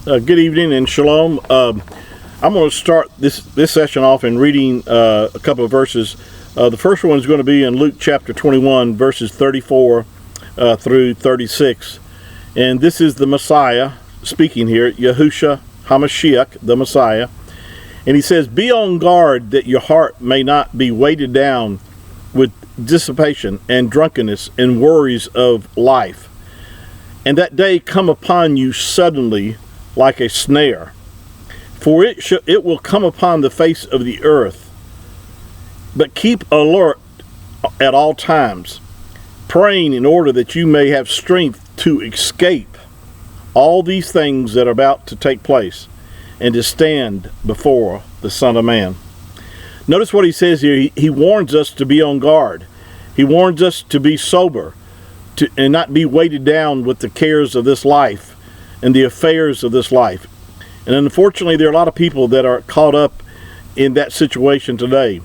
Good evening and shalom. I'm going to start this session off in reading a couple of verses. The first one is going to be in Luke chapter 21, verses 34 through 36. And this is the Messiah speaking here, Yahushua HaMashiach, the Messiah. And he says, "Be on guard that your heart may not be weighted down with dissipation and drunkenness and worries of life. And that day come upon you suddenly like a snare. For it will come upon the face of the earth. But keep alert at all times, praying in order that you may have strength to escape all these things that are about to take place and to stand before the Son of Man." Notice what he says here. He warns us to be on guard. He warns us to be sober and not be weighted down with the cares of this life and the affairs of this life. And unfortunately, there are a lot of people that are caught up in that situation today.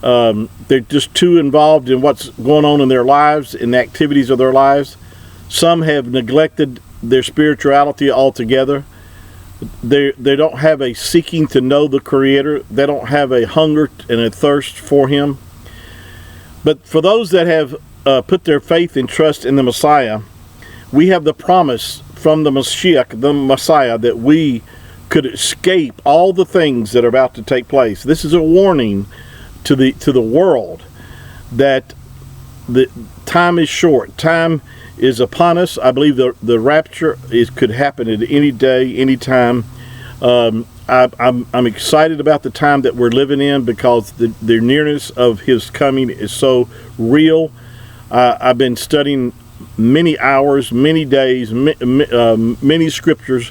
They're just too involved in what's going on in their lives, in the activities of their lives. Some have neglected their spirituality altogether. They don't have a seeking to know the Creator. They don't have a hunger and a thirst for Him. But for those that have put their faith and trust in the Messiah, we have the promise from the Mashiach, the Messiah, that we could escape all the things that are about to take place. This is a warning to the world that the time is short. Time is upon us. I believe the rapture could happen at any day, any time. I'm excited about the time that we're living in because the nearness of His coming is so real. I've been studying many hours, many days, many scriptures,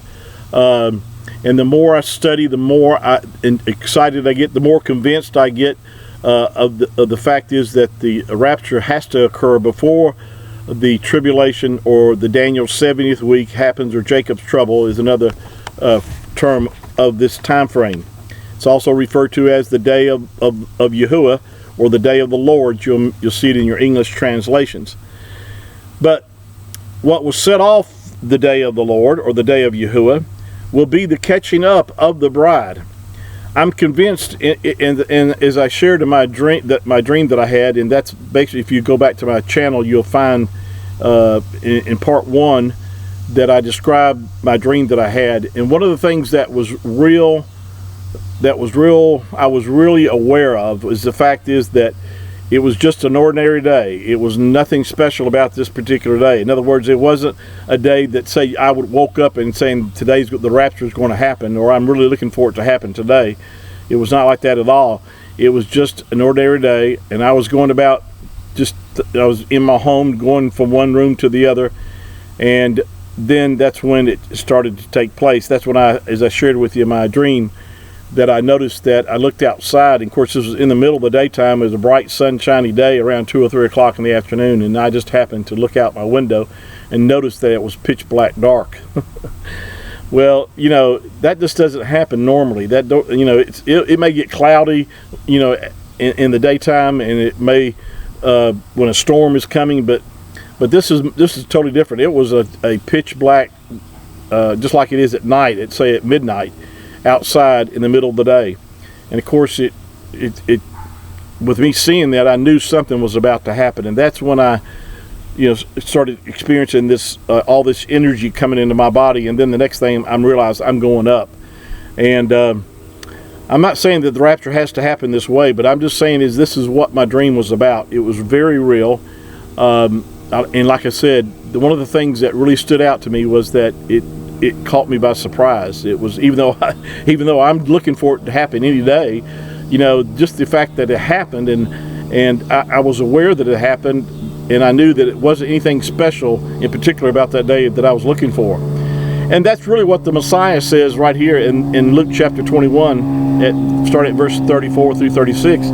and the more I study, the more excited I get, the more convinced I get of the fact is that the rapture has to occur before the tribulation or the Daniel 70th week happens, or Jacob's trouble is another term of this time frame. It's also referred to as the day of Yahuwah, or the day of the Lord. You'll see it in your English translations. But what will set off the day of the Lord, or the day of Yahuwah, will be the catching up of the bride. I'm convinced, and as I shared in my dream that I had, and that's basically, if you go back to my channel, you'll find in part 1 that I described my dream that I had. And one of the things that was real, I was really aware of, was the fact is that it was just an ordinary day. It was nothing special about this particular day. In other words, it wasn't a day that, say, I would woke up and saying the rapture is going to happen, or I'm really looking for it to happen today. It was not like that at all. It was just an ordinary day, and I was going about I was in my home going from one room to the other, and then that's when it started to take place. That's when as I shared with you in my dream, that I noticed that I looked outside, and of course this was in the middle of the daytime. It was a bright sunshiny day around 2 or 3 o'clock in the afternoon, and I just happened to look out my window and noticed that it was pitch black dark. Well, that just doesn't happen normally. It may get cloudy, in the daytime, and it may when a storm is coming, but this is totally different. It was a pitch black, just like it is at night, at midnight, outside in the middle of the day. And of course it with me seeing that, I knew something was about to happen, and that's when I started experiencing this all this energy coming into my body. And then the next thing I realized, I'm going up. And I'm not saying that the rapture has to happen this way, but I'm just saying this is what my dream was about. It was very real, and like I said, one of the things that really stood out to me was that it caught me by surprise. It was, even though I'm looking for it to happen any day, just the fact that it happened, and I was aware that it happened, and I knew that it wasn't anything special in particular about that day that I was looking for. And that's really what the Messiah says right here in Luke chapter 21, starting at verse 34 through 36.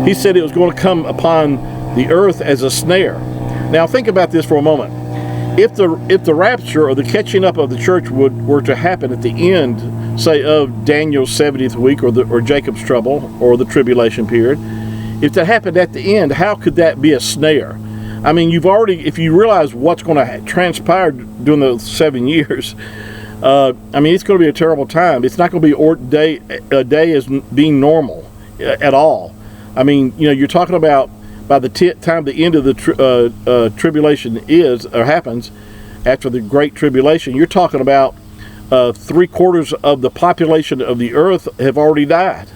He said it was going to come upon the earth as a snare. Now think about this for a moment. If the rapture, or the catching up of the church, were to happen at the end, say, of Daniel's 70th week, or Jacob's trouble, or the tribulation period, if that happened at the end, how could that be a snare? I mean, if you realize what's going to transpire during those 7 years, I mean, it's going to be a terrible time. It's not going to be a day as being normal at all. I mean, you know, you're talking about by the time the end of the tribulation is or happens, after the Great Tribulation, you're talking about 3/4 of the population of the earth have already died.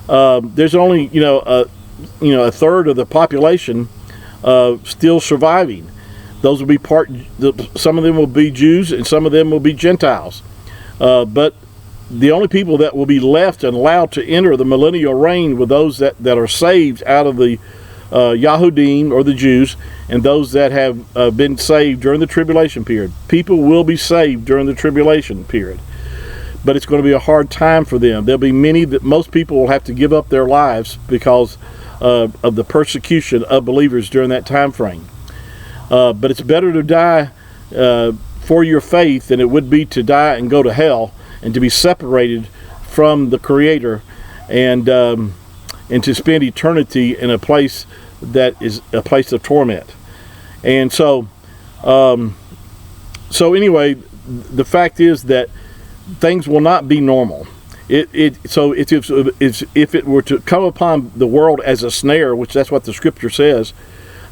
There's only a third of the population still surviving. Those will be some of them will be Jews and some of them will be Gentiles. But the only people that will be left and allowed to enter the millennial reign were those that are saved out of the Yahudim, or the Jews, and those that have been saved during the tribulation period. People will be saved during the tribulation period. But it's going to be a hard time for them. There'll be many that most people will have to give up their lives because of the persecution of believers during that time frame. But it's better to die for your faith than it would be to die and go to hell and to be separated from the Creator and to spend eternity in a place that is a place of torment. And so anyway, the fact is that things will not be normal. So if it were to come upon the world as a snare, which that's what the scripture says,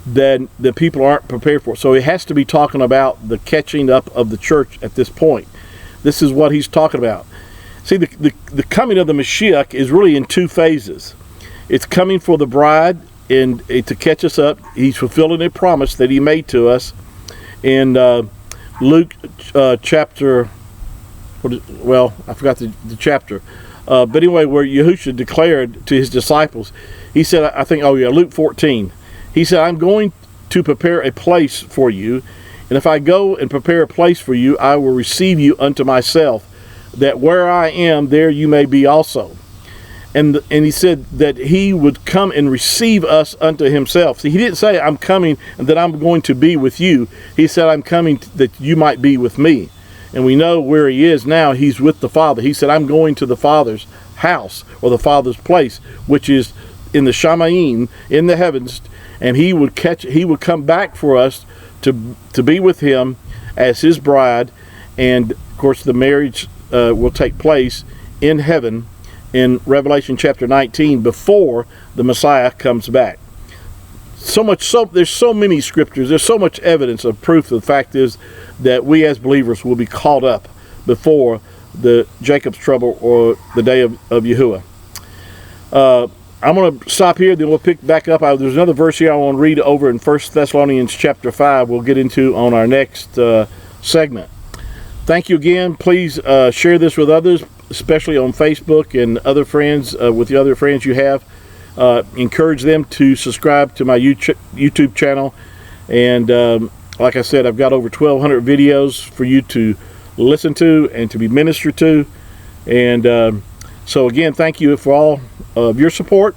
then the people aren't prepared for it. So it has to be talking about the catching up of the church at this point. This is what he's talking about. See, the coming of the Mashiach is really in two phases. It's coming for the bride and to catch us up. He's fulfilling a promise that he made to us in Luke chapter. I forgot the chapter. But anyway, where Yahushua declared to his disciples, he said, Luke 14. He said, I'm going to prepare a place for you, and if I go and prepare a place for you, I will receive you unto myself, that where I am, there you may be also. And he said that he would come and receive us unto himself. See, he didn't say, I'm coming and that I'm going to be with you. He said, I'm coming that you might be with me. And we know where he is now. He's with the Father. He said, I'm going to the Father's house, or the Father's place, which is in the Shamayim, in the heavens. And he would come back for us to be with him as his bride. And of course, the marriage will take place in heaven in Revelation chapter 19 before the Messiah comes back. There's so many scriptures, there's so much evidence of proof. The fact is that we as believers will be caught up before the Jacob's trouble or the day of Yahuwah. I'm going to stop here, then we'll pick back up. There's another verse here I want to read over in 1 Thessalonians chapter 5. We'll get into on our next segment. Thank you again. Please share this with others, especially on Facebook and other friends, with the other friends you have. Encourage them to subscribe to my YouTube channel. And like I said, I've got over 1,200 videos for you to listen to and to be ministered to. And so again, thank you for all of your support.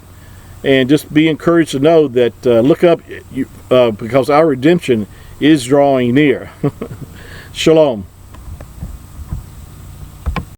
And just be encouraged to know that look up, because our redemption is drawing near. Shalom.